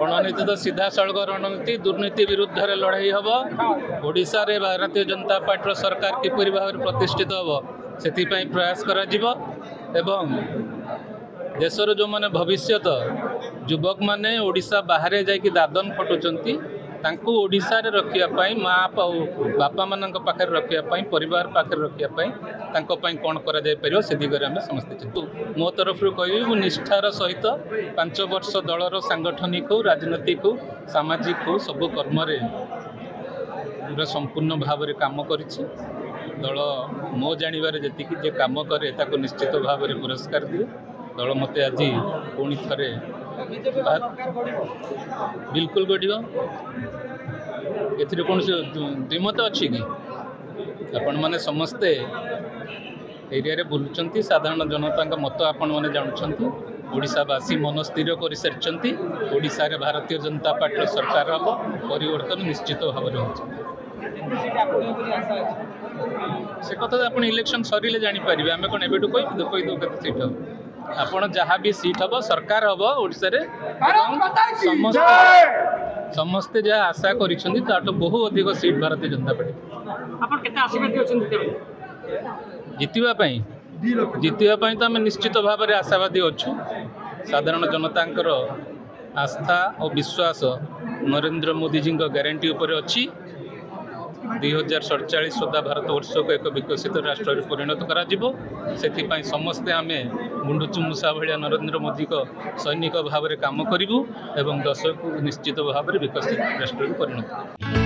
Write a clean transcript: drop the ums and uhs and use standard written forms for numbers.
रणनीति तो सीधा सड़क रणनीति दुर्नीति विरुद्ध रे लड़ाई हम ओडिशा रे भारतीय जनता पार्टी सरकार किपरि भाव प्रतिष्ठित हम से प्रयास करा जिवो एवं देशर जो माने भविष्यत युवक माने ओडिशा बाहर जाइए दादन खटुचंती तांको ओडिशा रे रखिया पाई माँ बापा मानक पाखे रखिया परिवार पाखे रखिया तांको पाई कौन करा जाय परियो से दिगरे हम समस्त चिंतु मो तरफ कहि मु निष्ठार सहित 5 वर्ष दलर सांगठनिक हो राजनीतिक हो सामाजिक हो सब कर्म रे पूरा संपूर्ण भाव रे काम करिछि। दल मो जानिबारे जतिकि जे काम करे ताको निश्चित भाव रे पुरस्कार दिए। दल मते आज पुणी थरे बिल्कुल गढ़ कौन द्विमत अच्छी कि आपण मैंने समस्ते एरिया रे बुलुचंती साधारण जनता मत आपण मैंने जानुचंती ओडिशावासी मन स्थिर कर सारी ओडिशा रे भारतीय जनता पार्टी सरकार हम परिवर्तन निश्चित भाव में हो से कथा आप इलेक्शन सरिले जानीपर आम कौन एवं कहीदे के सीट हम आपण जहाँ भी सीट हम सरकार हम ओडिशा रे समस्ते जहाँ आशा कर बहु अधिक सीट भारतीय जनता पार्टी जीतवाई तो आम निश्चित भाव में आशावादी अच्छु। साधारण जनता आस्था और विश्वास नरेंद्र मोदी जी गारंटी उपर अच्छी 2047 सुधा भारत वर्ष को एक विकसित राष्ट्र परिणत करा समस्ते आम गुंडुचु मूषा भाया नरेंद्र मोदी को सैनिक भाव में काम करूँ एवं देश को निश्चित भाव में विकसित राष्ट्र परिणत।